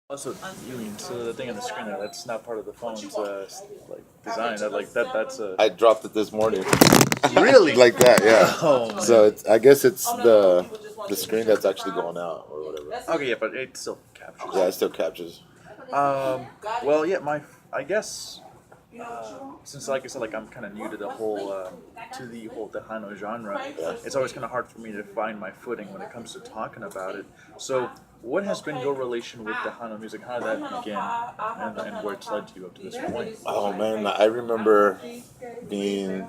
Also, you mean so the thing on the screen there? That's not part of the phone's like design. That like that that's a I dropped it this morning. really Like that, yeah. oh man. So I guess it's the screen that's actually going out or whatever. Okay, yeah, but it still captures. Yeah, it still captures. Well, yeah, I guess since like I said, like I'm kind of new to the whole Tejano genre. Yeah. It's always kind of hard for me to find my footing when it comes to talking about it. So, what has been your relation with Tejano music? How did that begin, and where it's led you up to this point? Oh man, I remember being,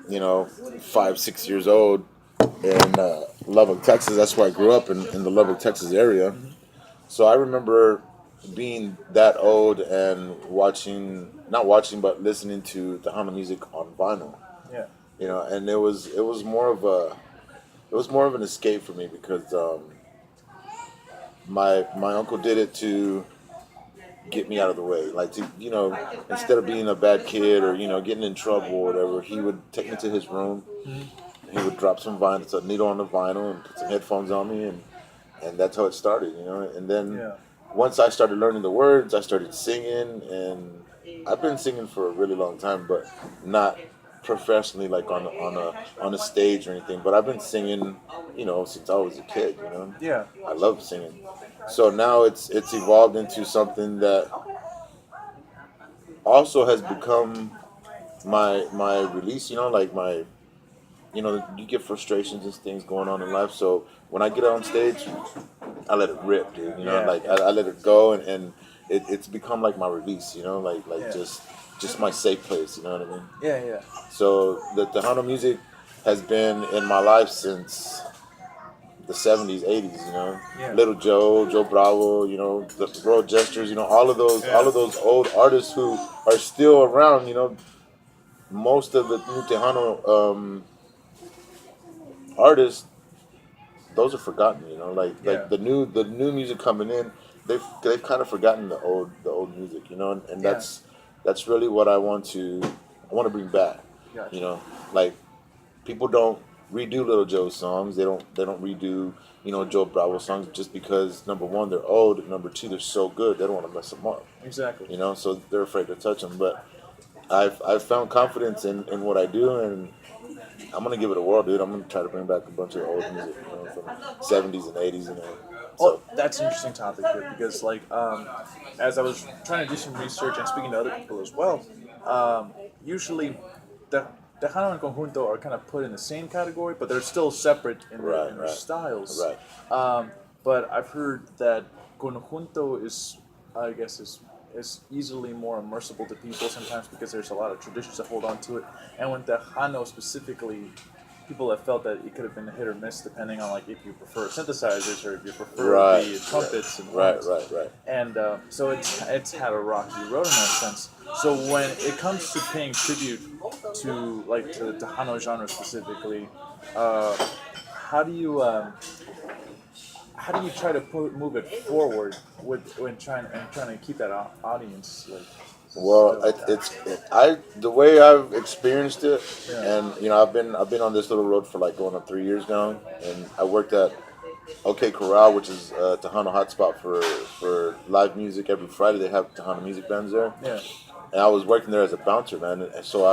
5, 6 years old in Lubbock, Texas. That's where I grew up in the Lubbock, Texas area. So I remember being that old and not watching, but listening to Tejano music on vinyl. Yeah. And it was more of an escape for me because my uncle did it to get me out of the way, like to instead of being a bad kid or getting in trouble or whatever, he would take me to his room. He would drop some needle on the vinyl and put some headphones on me, and that's how it started, and then Yeah. once I started learning the words, I started singing, and I've been singing for a really long time, but not professionally, like on a stage or anything. But I've been singing, since I was a kid. Yeah. I love singing. So now it's evolved into something that also has become my release. Like my you get frustrations and things going on in life. So when I get on stage, I let it rip, dude. Yeah. Like I let it go, and it's become like my release. Like Yeah. just my safe place. You know what I mean? Yeah, yeah. So the Tejano music has been in my life since the 70s, 80s. Yeah. Little Joe Bravo. The Royal Gestures. All of those old artists who are still around. Most of the new Tejano artists, those are forgotten. Yeah. Like the new music coming in, they've kind of forgotten the old music. And Yeah. that's really what I want to bring back. Gotcha. Like people don't redo Little Joe's songs. They don't redo Joe Bravo songs just because number one they're old, and number two they're so good they don't want to mess them up. Exactly. So they're afraid to touch them. But I've found confidence in what I do, and I'm gonna give it a whirl, dude. I'm gonna try to bring back a bunch of old music, from '70s and '80s, Oh, So that's an interesting topic here because, like, as I was trying to do some research and speaking to other people as well, usually the Tejano and Conjunto are kind of put in the same category, but they're still separate in their right, styles. right. But I've heard that Conjunto is easily more immersible to people sometimes because there's a lot of traditions that hold on to it, and when Tejano specifically, people have felt that it could have been a hit or miss depending on like if you prefer synthesizers or if you prefer Right, the trumpets and Right, horns. right. And so it's had a rocky road in that sense. So when it comes to paying tribute to the Tejano genre specifically, uh, how do you try to move it forward when trying to keep that audience like Well, stoked? the way I've experienced it, Yeah. and I've been on this little road for like going on 3 years now, and I worked at OK Corral, which is a Tejano hotspot for live music. Every Friday they have Tejano music bands there, Yeah. and I was working there as a bouncer, man. And so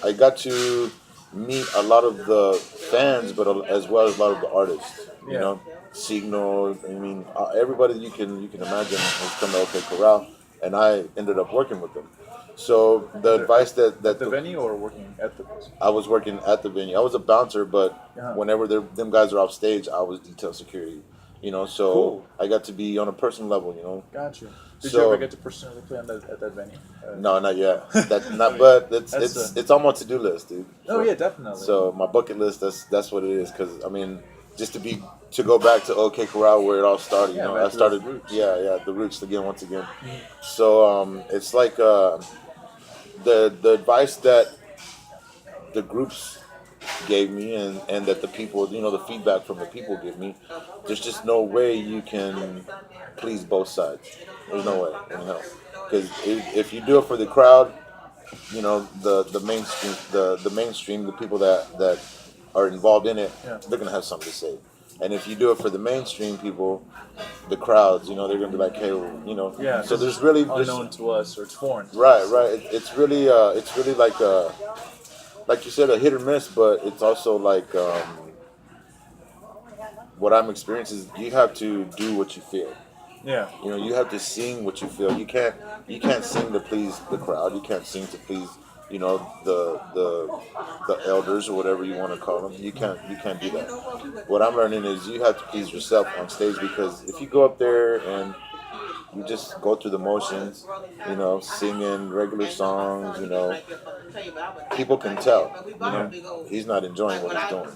I got to meet a lot of the fans, but as well as a lot of the artists. Yeah. Signal. I mean, everybody you can imagine has come to OK Corral, and I ended up working with them. So the advice that The venue or working at the place? I was working at the venue. I was a bouncer, but Uh-huh. whenever them guys are off stage, I was detail security. So Cool. I got to be on a personal level. Gotcha. Did you So- ever get to personally play at that venue? No, not yet. That's I not. mean, But it's that's, it's on my to do list, dude. Oh yeah, definitely. So my bucket list. That's what it is. Because I mean, just to go back to OK Corral where it all started. Yeah, I back to started. those roots. Yeah, the roots again, once again. So it's like the advice that the groups gave me, and that the people, the feedback from the people give me. There's just no way you can please both sides. There's no way in hell. Because if you do it for the crowd, the mainstream, the mainstream, the people that are involved in it, Yeah. they're gonna have something to say. And if you do it for the mainstream people, the crowds, they're gonna be like, hey, well, Yeah, So 'cause there's it's really unknown to us or it's foreign. right, right. It's really like you said, a hit or miss, but it's also like what I'm experiencing is you have to do what you feel. Yeah. You have to sing what you feel. You can't sing to please the crowd. You can't sing to please the elders or whatever you want to call them. You can't do that. What I'm learning is you have to please yourself on stage, because if you go up there and you just go through the motions, singing regular songs, people can tell, he's not enjoying what he's doing,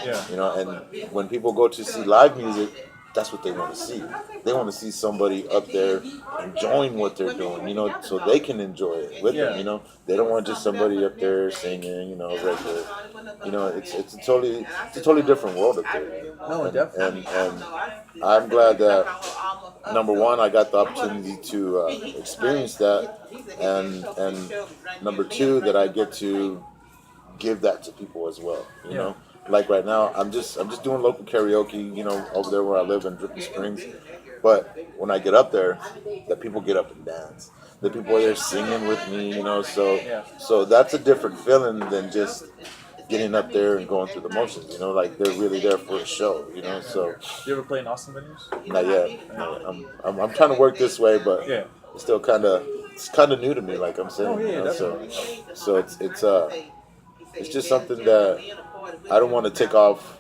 Yeah. and when people go to see live music, that's what they want to see. They want to see somebody up there enjoying what they're doing, so they can enjoy it with them, They don't want just somebody up there singing, regular. It's a totally different world up there. No, definitely. And I'm glad that number one, I got the opportunity to experience that, and number two, that I get to give that to people as well. Yeah. Like right now, I'm just doing local karaoke, over there where I live in Dripping Springs. But when I get up there, the people get up and dance. The people are there singing with me, So Yeah. so that's a different feeling than just getting up there and going through the motions. Like they're really there for a show. So You ever play in Austin venues? not yet. Not yet. I'm trying to work this way, but Yeah. it's still it's kind of new to me. Like I'm saying, Oh yeah, So definitely. it's just something that I don't want to take off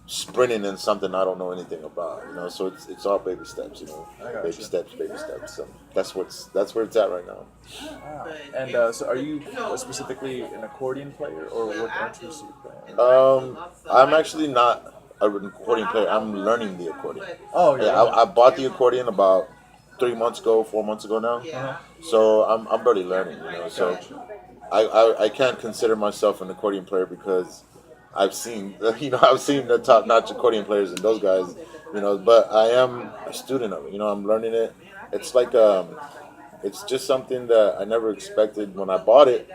sprinting in something I don't know anything about. So it's all baby steps. I got Baby you. steps, baby steps. So that's where it's at right now. Wow. And so, are you specifically an accordion player, or what instruments do you play? I'm actually not an accordion player. I'm learning the accordion. Oh yeah. Yeah, I bought the accordion about 3 months ago, 4 months ago now. Uh-huh. So I'm barely learning. So I can't consider myself an accordion player because I've seen the top notch accordion players and those guys, but I am a student of it. I'm learning it. It's like it's just something that I never expected when I bought it.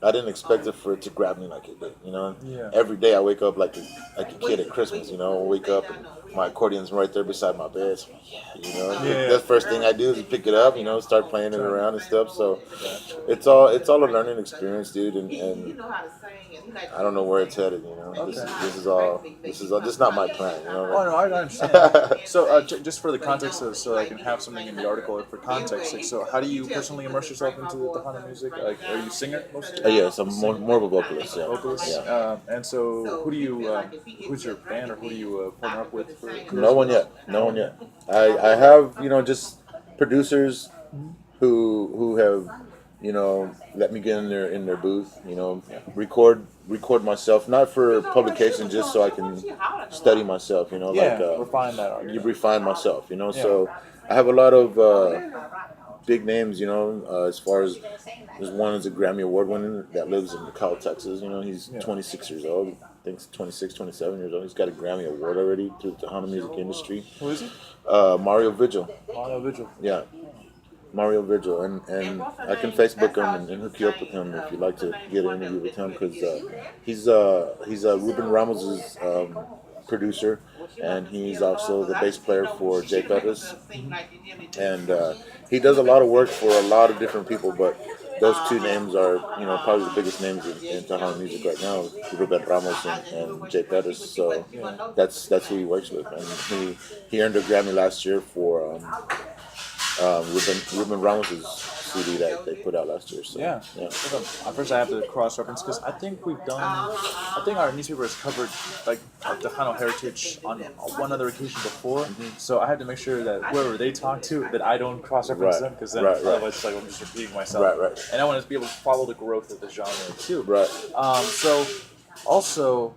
I didn't expect it for it to grab me like it did. Yeah. Every day I wake up like a kid at Christmas. I wake up and my accordion's right there beside my bed. So, Yeah. the first thing I do is pick it up. Start playing it around and stuff. So it's all a learning experience, dude. And I don't know where it's headed. This is not my plan. Oh no, I understand. So, just for the context, so I can have something in the article for context. Like, so, how do you personally immerse yourself into the Tejano music? Like, are you a singer mostly? Yes, I'm more of a vocalist. Yeah. Vocalist. Yeah. And so, who's your band, or who do you partner up with? No one yet. No one yet. I have just producers who have let me get in their booth, record myself, not for publication, just so I can study myself, refine that you argument. refine myself, So I have a lot of big names, as far as there's one is a Grammy Award winner that lives in McCall, Texas. He's 26 years old. I think 26, 27 years old. He's got a Grammy Award already through the Tejano music industry. Who is he? Mario Vigil. Mario Vigil. Yeah. Mario Vigil, and I can Facebook him and hook you up with him if you'd like to get an interview with him, because he's Ruben Ramos's producer, and he's also the bass player for Jay Pettis, and he does a lot of work for a lot of different people, but those two names are probably the biggest names in Tejano music right now, Ruben Ramos and Jay Pettis. So that's who he works with, and he earned a Grammy last year for Ruben Ramos' CD that they put out last year. So, Yeah. First, I have to cross-reference because I think our newspaper has covered like the Tejano heritage on one other occasion before. So I had to make sure that whoever they talk to, that I don't cross-reference Right. them, because then Right. otherwise it's like I'm just repeating myself. Right. And I want to be able to follow the growth of the genre too. Right. So also,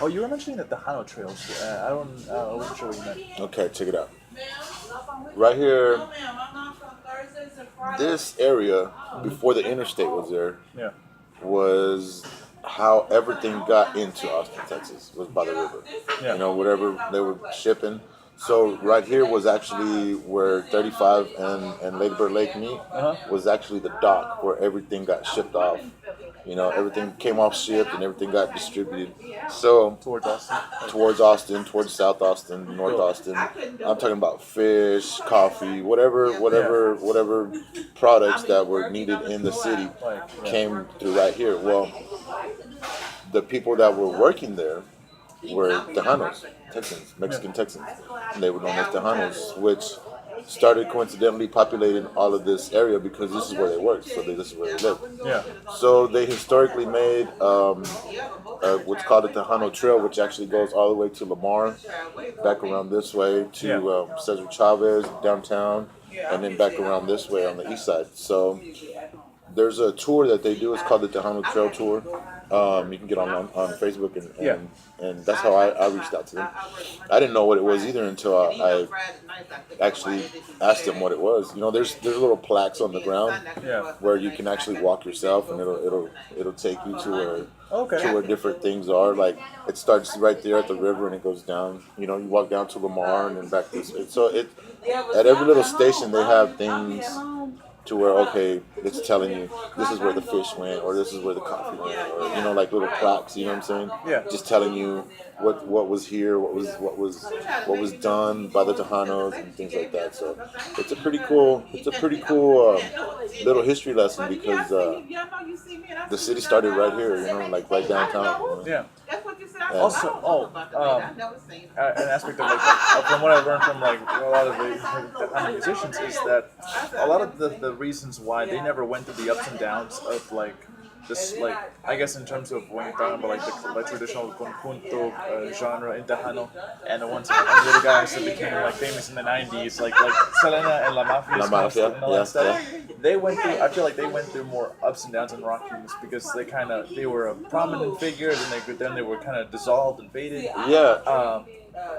oh, you were mentioning the Tejano trails. I wasn't sure what you meant. Okay, check it out. Right here, this area before the interstate was there Yeah. was how everything got into Austin, Texas, was by the river. Yeah. Whatever they were shipping. So right here was actually where 35 and Ladybird Lake meet. Uh-huh. Was actually the dock where everything got shipped off You know, everything came off ship and everything got distributed. So Towards Austin. towards Austin, towards South Austin, North Cool. Austin. I'm talking about fish, coffee, whatever, Yeah. whatever products that were needed in the city Like, yeah. came through right here. Well, the people that were working there were Tejanos, Texans, Mexican Texans. And they were known as Tejanos, which started coincidentally populating all of this area because this is where they worked, so this is where they lived. Yeah. So they historically made what's called the Tejano Trail, which actually goes all the way to Lamar, back around this way to Cesar Chavez downtown, and then back around this way on the east side. So there's a tour that they do. It's called the Tejano Trail Tour. You can get on Facebook, and that's how I reached out to them. I didn't know what it was either until I actually asked them what it was. You know, there's little plaques on the ground Yeah. where you can actually walk yourself, and it'll take you to Okay. where different things are. Like it starts right there at the river and it goes down. You know, you walk down to Lamar and then back this way. So at every little station they have things to where, okay, it's telling you this is where the fish went, or this is where the coffee went, or you know, like little plaques. You know what I'm saying? Yeah. Just telling you what was here, what was done by the Tejanos and things like that. So it's a pretty cool little history lesson because the city started right here. You know, like right downtown. You know? Yeah. And Also, an aspect of from what I've learned from like a lot of the musicians is that a lot of the reasons why they never went through the ups and downs of like this, like I guess in terms of when you're talking about like the traditional conjunto genre in Tejano, and the ones and the other guys that became like famous in the '90s, like Selena and La Mafia, La Mafia, and all yeah, that stuff. yeah. They went through. I feel like they went through more ups and downs in rock music because they were a prominent figure, then they were kind of dissolved and faded. Yeah.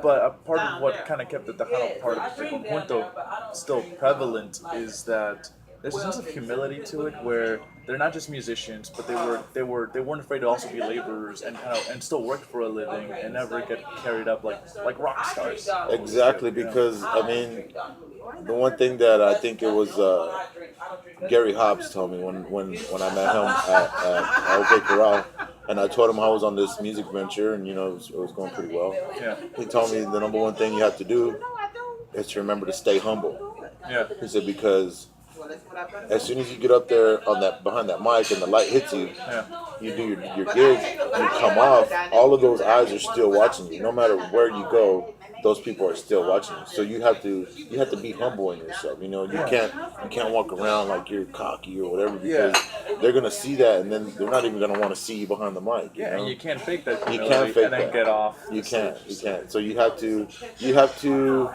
But a part of what kind of kept the Tejano part of the conjunto still prevalent is that there's a sense of humility to it, where they're not just musicians, but they weren't afraid to also be laborers and still work for a living and never get carried up like rock stars. Exactly, because I mean, the one thing that I think it was Gary Hobbs told me when I met him at OK Corral, and I told him I was on this music venture, and you know it was going pretty well. Yeah. He told me the number one thing you have to do is to remember to stay humble. Yeah. He said because as soon as you get up there on that behind that mic and the light hits you, you do your gig, you come off, all of those eyes are still watching you. No matter where you go, those people are still watching you. So you have to be humble in yourself. You know, you can't walk around like you're cocky or whatever because they're gonna see that and then they're not even gonna want to see you behind the mic. You know? And you can't fake that. You can't fake and then that. get off. You can't. So you have to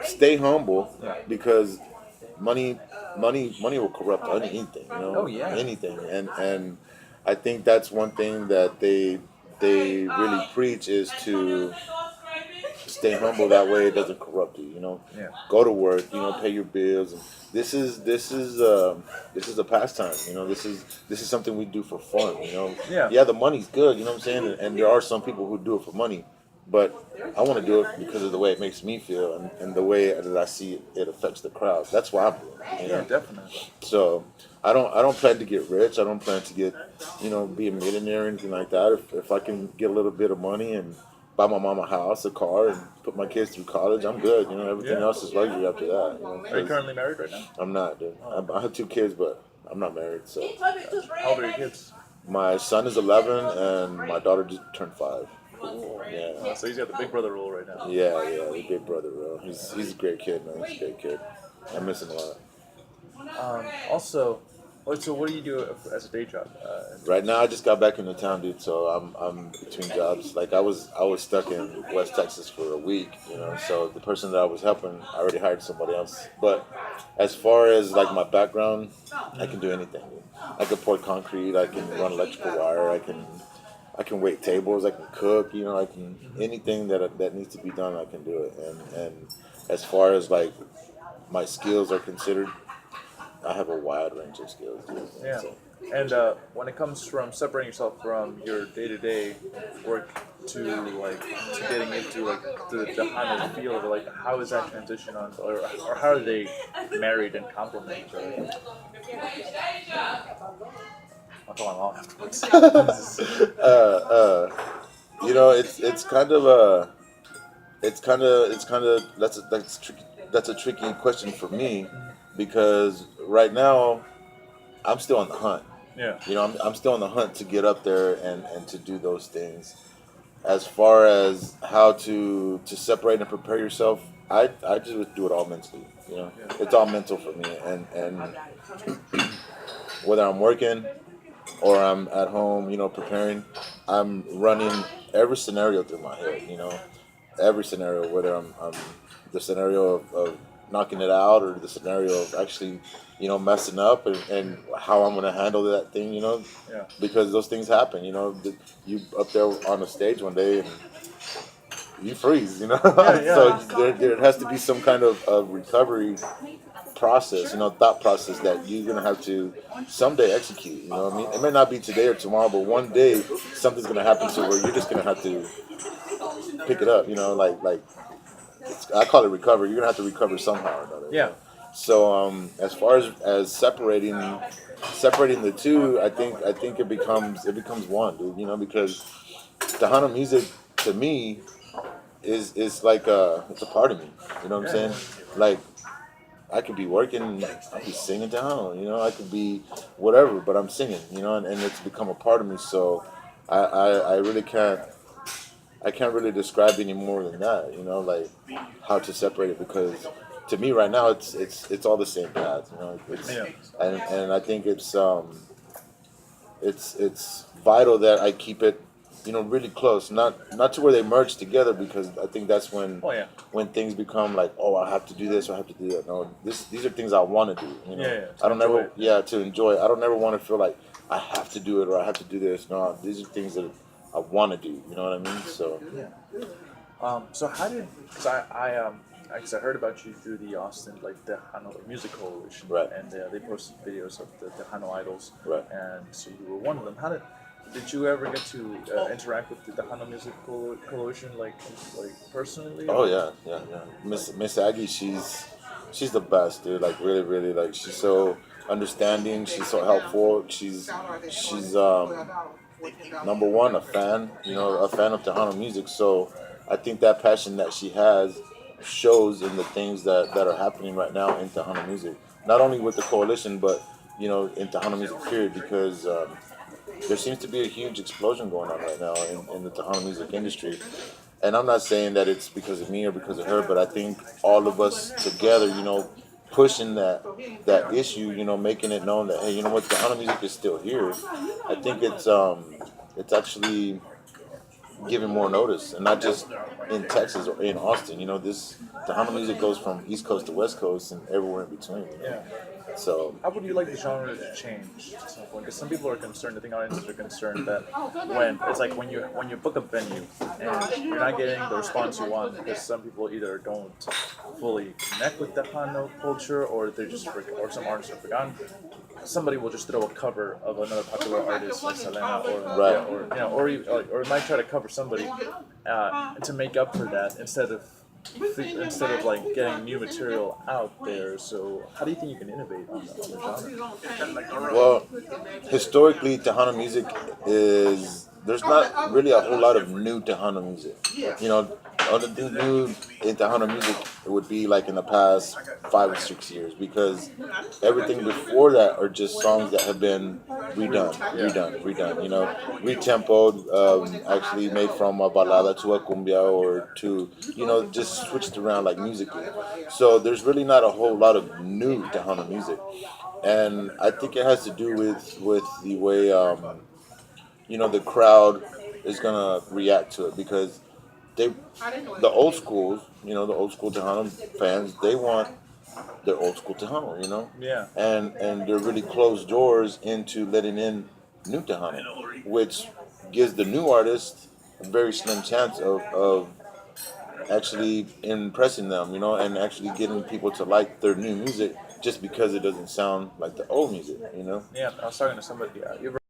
stay humble because money will corrupt anything, you know. Oh, yeah. Anything, and I think that's one thing that they really preach is to stay humble. That way, it doesn't corrupt you. You know, go to work. You know, pay your bills. And this is a pastime. You know, this is something we do for fun. You know, yeah, the money's good. You know what I'm saying? And there are some people who do it for money. But I want to do it because of the way it makes me feel and the way that I see it affects the crowd. That's why I'm doing it. You know? Yeah, definitely. So I don't plan to get rich. I don't plan to get, be a millionaire or anything like that. If I can get a little bit of money and buy my mom a house, a car, and put my kids through college, I'm good. You know, everything else is luxury after that. You know, Are you currently married right now? I'm not, dude. I have 2 kids, but I'm not married. So How old are your kids? my son is 11 and my daughter just turned 5. Cool. Yeah. So he's got the big brother role right now. Yeah, the big brother, bro. He's a great kid, man. He's a great kid. I miss him a lot. Also, so what do you do as a day job? Right now, I just got back into town, dude. So I'm between jobs. Like I was stuck in West Texas for a week, you know. So the person that I was helping, I already hired somebody else. But as far as like my background, I can do anything. I can pour concrete. I can run electrical wire. I can wait tables. I can cook. You know, I can anything that needs to be done. I can do it. And as far as like my skills are considered, I have a wide range of skills. Dude. Yeah. So, and when it comes from separating yourself from your day-to-day work to getting into like the Tejano field, like how is that transition on, or how are they married and complement each other? I'll tell my mom afterwards. You know, it's kind of a it's kind of that's tricky. That's a tricky question for me because right now I'm still on the hunt. Yeah. You know, I'm still on the hunt to get up there and to do those things. As far as how to separate and prepare yourself, I just do it all mentally. You know, Yeah. it's all mental for me, and whether I'm working or I'm at home, you know, preparing, I'm running every scenario through my head. You know, every scenario, whether I'm the scenario of knocking it out or the scenario of actually, you know, messing up and how I'm going to handle that thing, you know, Yeah. because those things happen, you know, you up there on a stage one day and you freeze, you know, Yeah, yeah. so there has to be some kind of recovery process, you know, thought process that you're going to have to someday execute, you know what I mean? It may not be today or tomorrow, but one day something's going to happen to where you're just going to have to pick it up, you know, like I call it recovery. You're gonna have to recover somehow or another. You Yeah. know? So as far as separating the two, I think it becomes one, dude. You know, because Tejano music to me is like it's a part of me. You know what I'm Yeah. saying? Like I could be working, I'll be singing Tejano. You know, I could be whatever, but I'm singing. You know, and it's become a part of me. So I really can't. I can't really describe any more than that, you know, like how to separate it because to me right now it's all the same path, you know. It's Yeah. and I think it's vital that I keep it, you know, really close, not to where they merge together because I think that's Oh yeah. when things become like, oh, I have to do this or I have to do that. No, these are things I want to do, you know. Yeah, yeah, to I don't enjoy ever it. to enjoy it. I don't ever want to feel like I have to do it or I have to do this. No, these are things that I want to do, you know what I mean? So Yeah. So how did? Because I heard about you through the Austin like Tejano Music Coalition, Right. and they posted videos of the Tejano idols, Right. and so you were one of them. How did you ever get to interact with the Tejano Music Coalition like personally? oh yeah. Miss Aggie, she's the best, dude. Like really, like she's so understanding. She's so helpful. She's number one a fan. You know, a fan of Tejano music. So I think that passion that she has shows in the things that are happening right now in Tejano music. Not only with the coalition, but you know, in Tejano music period, because there seems to be a huge explosion going on right now in the Tejano music industry. And I'm not saying that it's because of me or because of her, but I think all of us together, you know, pushing that issue, you know, making it known that hey, you know what, Tejano music is still here. I think it's actually giving more notice, and not just in Texas or in Austin. You know, this Tejano music goes from East Coast to West Coast and everywhere in between. You know? Yeah. So How would you like the genre to change at some point? Because some people are concerned. I think audiences are concerned that when it's like when you book a venue and you're not getting the response you want because some people either don't fully connect with the Hano culture or they're just or some artists are forgotten. Somebody will just throw a cover of another popular artist like Selena or Right. yeah, or you know or it might try to cover somebody to make up for that instead of like getting new material out there. So how do you think you can innovate on the genre? well, historically, Tejano music is there's not really a whole lot of new Tejano music. You know, all the new in Tejano music it would be like in the past 5 or 6 years because everything before that are just songs that have been redone. You know, retempoed, actually made from a balada to a cumbia or to you know just switched around like musically. So there's really not a whole lot of new Tejano music, and I think it has to do with the way you know the crowd is gonna react to it because they the old schools, you know, the old school Tejano fans, they want their old school Tejano, you know, Yeah. and they're really closed doors into letting in new Tejano, which gives the new artist a very slim chance of actually impressing them, you know, and actually getting people to like their new music just because it doesn't sound like the old music, you know. Yeah, I was talking to somebody. You ever